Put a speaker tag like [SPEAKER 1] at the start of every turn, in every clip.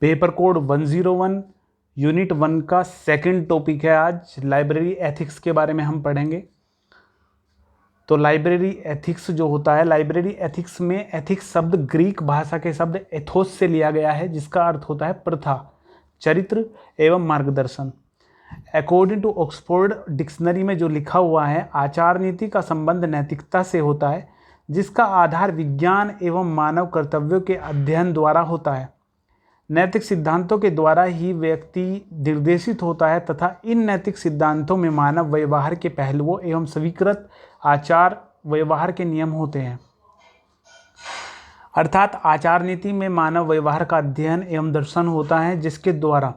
[SPEAKER 1] Paper code 101 unit 1 का second topic है। आज लाइब्रेरी एथिक्स के बारे में हम पढ़ेंगे। तो लाइब्रेरी एथिक्स जो होता है, लाइब्रेरी एथिक्स में एथिक्स शब्द ग्रीक भाषा के शब्द एथोस से लिया गया है, जिसका अर्थ होता है प्रथा, चरित्र एवं मार्गदर्शन। अकॉर्डिंग टू ऑक्सफोर्ड डिक्शनरी में जो लिखा हुआ है, आचार नीति का संबंध नैतिकता से होता है, जिसका आधार विज्ञान एवं मानव कर्तव्यों के अध्ययन द्वारा होता है। नैतिक सिद्धांतों के द्वारा ही व्यक्ति निर्देशित होता है तथा इन नैतिक सिद्धांतों में मानव व्यवहार के पहलुओं एवं स्वीकृत आचार व्यवहार के नियम होते हैं। अर्थात आचार नीति में मानव व्यवहार का अध्ययन एवं दर्शन होता है, जिसके द्वारा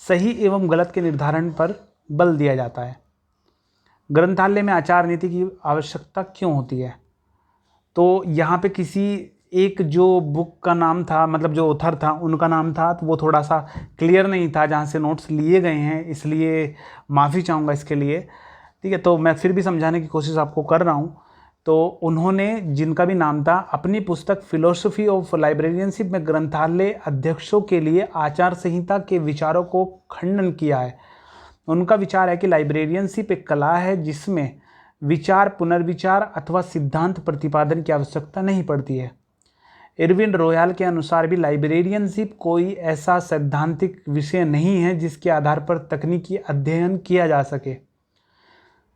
[SPEAKER 1] सही एवं गलत के निर्धारण पर बल दिया जाता है। ग्रंथालय में आचार नीति की आवश्यकता क्यों होती है? तो यहाँ पे किसी एक जो बुक का नाम था, मतलब जो ऑथर था उनका नाम था, तो वो थोड़ा सा क्लियर नहीं था जहाँ से नोट्स लिए गए हैं, इसलिए माफ़ी चाहूँगा इसके लिए। ठीक है, तो मैं फिर भी समझाने की कोशिश आपको कर रहा हूँ। तो उन्होंने, जिनका भी नाम था, अपनी पुस्तक फिलोसफी ऑफ लाइब्रेरियनशिप में ग्रंथालय अध्यक्षों के लिए आचार संहिता के विचारों को खंडन किया है। उनका विचार है कि लाइब्रेरियनशिप एक कला है जिसमें विचार, पुनर्विचार अथवा सिद्धांत प्रतिपादन की आवश्यकता नहीं पड़ती है। इरविन रॉयल के अनुसार भी लाइब्रेरियनशिप कोई ऐसा सैद्धांतिक विषय नहीं है जिसके आधार पर तकनीकी अध्ययन किया जा सके।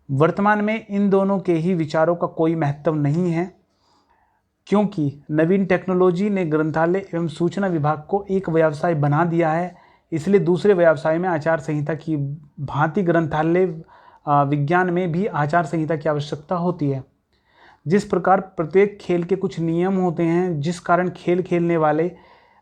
[SPEAKER 1] वर्तमान में इन दोनों के ही विचारों का कोई महत्व नहीं है, क्योंकि नवीन टेक्नोलॉजी ने ग्रंथालय एवं सूचना विभाग को एक व्यवसाय बना दिया है। इसलिए दूसरे व्यवसाय में आचार संहिता की भांति ग्रंथालय विज्ञान में भी आचार संहिता की आवश्यकता होती है। जिस प्रकार प्रत्येक खेल के कुछ नियम होते हैं, जिस कारण खेल खेलने वाले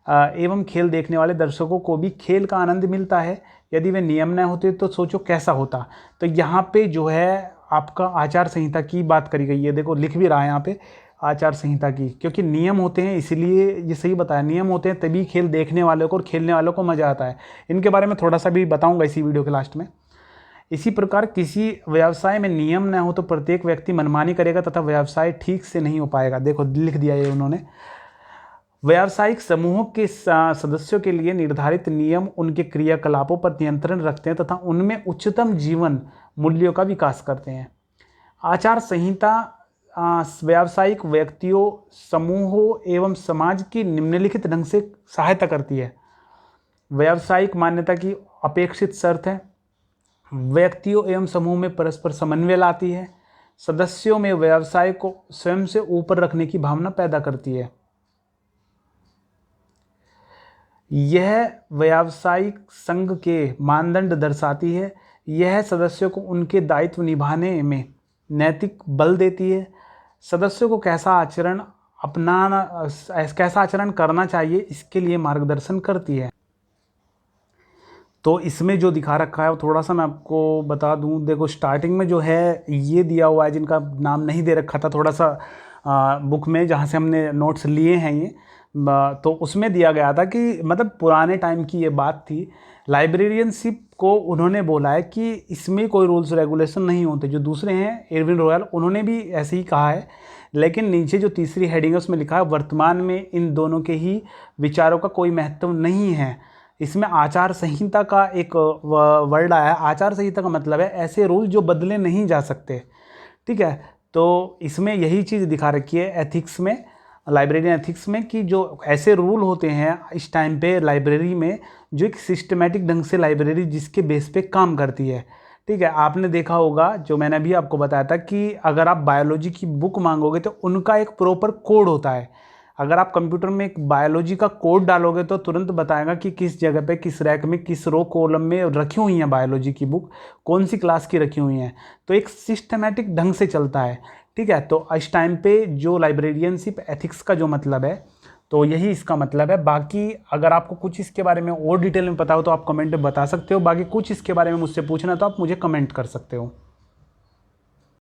[SPEAKER 1] एवं खेल देखने वाले दर्शकों को भी खेल का आनंद मिलता है, यदि वे नियम न होते तो सोचो कैसा होता। तो यहाँ पे जो है आपका आचार संहिता की बात करी गई है। देखो लिख भी रहा है यहाँ पे आचार संहिता की, क्योंकि नियम होते हैं, इसलिए ये सही बताया, नियम होते हैं तभी खेल देखने वालों को और खेलने वालों को मज़ा आता है। इनके बारे में थोड़ा सा भी बताऊँगा इसी वीडियो के लास्ट में। इसी प्रकार किसी व्यवसाय में नियम न हो तो प्रत्येक व्यक्ति मनमानी करेगा तथा व्यवसाय ठीक से नहीं हो पाएगा। देखो लिख दिया ये उन्होंने। व्यावसायिक समूहों के सदस्यों के लिए निर्धारित नियम उनके क्रियाकलापों पर नियंत्रण रखते हैं तथा उनमें उच्चतम जीवन मूल्यों का विकास करते हैं। आचार संहिता व्यावसायिक व्यक्तियों, समूहों एवं समाज की निम्नलिखित ढंग से सहायता करती है। व्यावसायिक मान्यता की अपेक्षित शर्त है, व्यक्तियों एवं समूह में परस्पर समन्वय लाती है, सदस्यों में व्यवसाय को स्वयं से ऊपर रखने की भावना पैदा करती है। यह व्यावसायिक संघ के मानदंड दर्शाती है। यह सदस्यों को उनके दायित्व निभाने में नैतिक बल देती है। सदस्यों को कैसा आचरण करना चाहिए, इसके लिए मार्गदर्शन करती है। तो इसमें जो दिखा रखा है वो थोड़ा सा मैं आपको बता दूं। देखो स्टार्टिंग में जो है ये दिया हुआ है, जिनका नाम नहीं दे रखा था थोड़ा सा बुक में जहाँ से हमने नोट्स लिए हैं ये, तो उसमें दिया गया था कि मतलब पुराने टाइम की ये बात थी। लाइब्रेरियनशिप को उन्होंने बोला है कि इसमें कोई रूल्स रेगुलेशन नहीं होते। जो दूसरे हैं इरविन रॉयल, उन्होंने भी ऐसे ही कहा है, लेकिन नीचे जो तीसरी हेडिंग है उसमें लिखा है वर्तमान में इन दोनों के ही विचारों का कोई महत्व नहीं है। इसमें आचार संहिता का एक वर्ड आया है। आचार संहिता का मतलब है ऐसे रूल जो बदले नहीं जा सकते। ठीक है, तो इसमें यही चीज़ दिखा रखी है एथिक्स में, लाइब्रेरियन एथिक्स में, कि जो ऐसे रूल होते हैं इस टाइम पे लाइब्रेरी में, जो एक सिस्टमेटिक ढंग से लाइब्रेरी जिसके बेस पे काम करती है। ठीक है, आपने देखा होगा, जो मैंने अभी आपको बताया था, कि अगर आप बायोलॉजी की बुक मांगोगे तो उनका एक प्रॉपर कोड होता है। अगर आप कंप्यूटर में एक बायोलॉजी का कोड डालोगे तो तुरंत बताएगा कि किस जगह पे, किस रैक में, किस रो कॉलम में रखी हुई हैं बायोलॉजी की बुक, कौन सी क्लास की रखी हुई हैं। तो एक सिस्टमेटिक ढंग से चलता है। ठीक है, तो इस टाइम पे जो लाइब्रेरियनशिप एथिक्स का जो मतलब है, तो यही इसका मतलब है। बाकी अगर आपको कुछ इसके बारे में और डिटेल में पता हो तो आप कमेंट में बता सकते हो। बाकी कुछ इसके बारे में मुझसे पूछना तो आप मुझे कमेंट कर सकते हो।